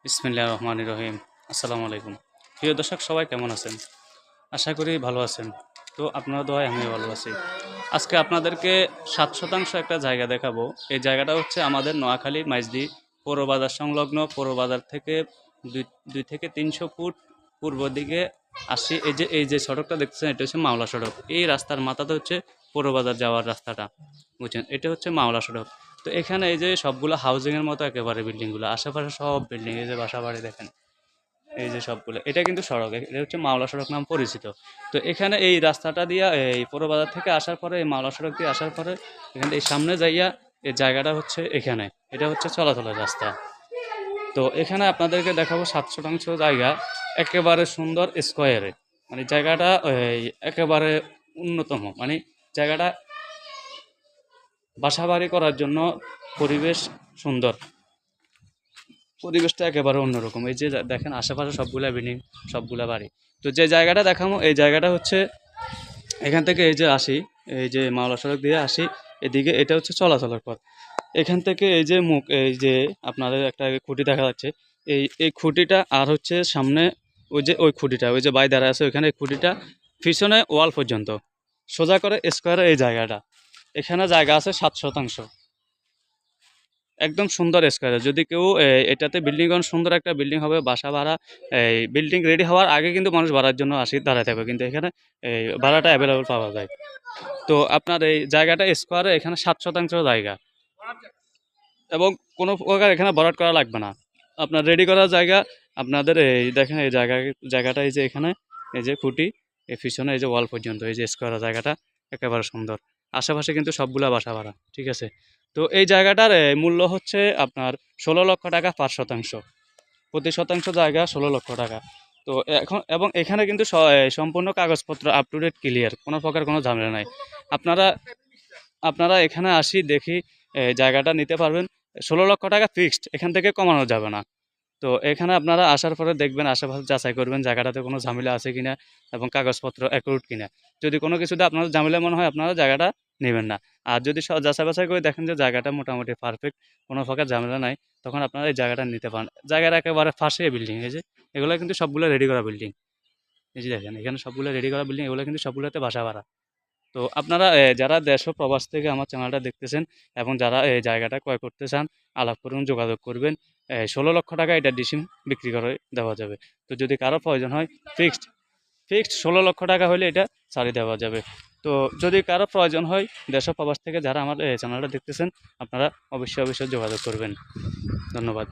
বিসমিল্লাহির রহমানির রহিম। আসসালামু আলাইকুম। প্রিয় দর্শক সবাই কেমন আছেন? আশা করি ভালো আছেন। তো আপনার দোয়ায় আমিও ভালো আছি। আজকে আপনাদেরকে ৭% একটা জায়গা দেখাবো। এই জায়গাটা হচ্ছে আমাদের নোয়াখালী মাইজদী পৌর বাজার সংলগ্ন। পৌর বাজার থেকে ২ থেকে ৩০০ ফুট পূর্ব দিকে আসি। এই যে সড়কটা দেখতেছেন, এটা হচ্ছে মাওলা সড়ক। এই রাস্তার মাথাতে হচ্ছে পৌর বাজার যাওয়ার রাস্তাটা, বুঝছেন? এটা হচ্ছে মাওলা সড়ক। তো এখানে এই যে সবগুলো হাউজিংয়ের মতো একেবারে বিল্ডিংগুলো, আশেপাশে সব বিল্ডিং, এই যে বাসাবাড়ি দেখেন, এই যে সবগুলো, এটা কিন্তু সড়ক, এটা হচ্ছে মাওলা সড়ক নাম পরিচিত। তো এখানে এই রাস্তাটা দিয়া এই পৌর বাজার থেকে আসার পরে, এই মাওলা সড়ক দিয়ে আসার পরে এখানে এই সামনে যাইয়া এই জায়গাটা হচ্ছে এখানে, এটা হচ্ছে চলাচলের রাস্তা। তো এখানে আপনাদেরকে দেখাবো ৭ শতাংশ জায়গা, একেবারে সুন্দর স্কোয়ারে, মানে জায়গাটা একেবারে অন্যতম, মানে জায়গাটা বাসাবাড়ি করার জন্য পরিবেশ সুন্দর, পরিবেশটা একেবারে অন্যরকম। এই যে দেখেন আশেপাশে সবগুলা বিল্ডিং, সবগুলা বাড়ি। তো যে জায়গাটা দেখাবো, এই জায়গাটা হচ্ছে এখান থেকে এই যে আসি, এই যে মাওলা সড়ক দিয়ে আসি এদিকে, এটা হচ্ছে চলাচলের পথ। এখান থেকে এই যে মুখ, এই যে আপনাদের একটা খুঁটি দেখা যাচ্ছে, এই খুঁটিটা আর হচ্ছে সামনে ওই যে ওই খুঁটিটা, ওই যে বাই দাঁড়া আছে ওইখানে, খুঁটিটা পিছনে ওয়াল পর্যন্ত সোজা করে স্কোয়ারে এই জায়গাটা, এখানে জায়গা আছে ৭ শতাংশ, একদম সুন্দর স্কোয়ারে। যদি কেউ এটাতে বিল্ডিং, সুন্দর একটা বিল্ডিং হবে, বাসা ভাড়া, এই বিল্ডিং রেডি হওয়ার আগে কিন্তু মানুষ ভাড়ার জন্য আসি দাঁড়ায় থাকবে, কিন্তু এখানে এই ভাড়াটা অ্যাভেলেবল পাওয়া যায়। তো আপনার এই জায়গাটা স্কোয়ারে, এখানে ৭ শতাংশ জায়গা, এবং কোনো প্রকার এখানে ভরাট করা লাগবে না, আপনার রেডি করা জায়গা। আপনাদের এই দেখেন এই জায়গাটা, এই যে এখানে এই যে খুঁটি, এই পিছনে এই যে ওয়াল পর্যন্ত, এই যে স্কোয়ার জায়গাটা একেবারে সুন্দর। আশেপাশে কিন্তু সবগুলা বাসা ভাড়া, ঠিক আছে? তো এই জায়গাটার মূল্য হচ্ছে আপনার ১৬ লক্ষ টাকা ৫ শতাংশ, প্রতি শতাংশ জায়গা ১৬ লক্ষ টাকা। তো এখন এবং এখানে কিন্তু সম্পূর্ণ কাগজপত্র আপ টু ডেট ক্লিয়ার, কোনো প্রকার কোনো ঝামেলা নাই। আপনারা আপনারা এখানে আসি দেখি জায়গাটা নিতে পারবেন। ১৬ লক্ষ টাকা ফিক্সড, এখান থেকে কমানো যাবে না। তো এখানে আপনারা আসার পরে দেখবেন, আশেপাশে যাচাই করবেন জায়গাটাতে কোনো ঝামেলা আছে কিনা এবং কাগজপত্র অ্যাকুরেট কিনা। যদি কোনো কিছুতে আপনাদের ঝামেলা মনে হয়, আপনারা জায়গাটা নেবেন না। আর যদি যাচাই বাছাই করে দেখেন যে জায়গাটা মোটামুটি পারফেক্ট, কোনো প্রকার ঝামেলা নাই, তখন আপনারা এই জায়গাটা নিতে পারেন। জায়গার একেবারে পাশে বিল্ডিং, এই যে এগুলো কিন্তু সবগুলো রেডি করা বিল্ডিং। এই যে দেখেন এখানে সবগুলো রেডি করা বিল্ডিং, এগুলো কিন্তু সবগুলোতে বাসা ভাড়া। তো আপনারা যারা দেশ ও প্রবাস থেকে আমার চ্যানেলটা দেখতেছেন এবং যারা এই জায়গাটা ক্রয় করতে চান, আলাপ করুন, যোগাযোগ করবেন। ১৬ লক্ষ টাকা এটা ডিসিম বিক্রি করে দেওয়া যাবে। তো যদি কারো প্রয়োজন হয়, ফিক্সড ফিক্সড ১৬ লক্ষ টাকা হলে এটা ছাড়ি দেওয়া যাবে। তো যদি কারো প্রয়োজন হয়, দেশ ও প্রবাস থেকে যারা আমার চ্যানেলটা দেখতেছেন, আপনারা অবশ্যই যোগাযোগ করবেন। ধন্যবাদ।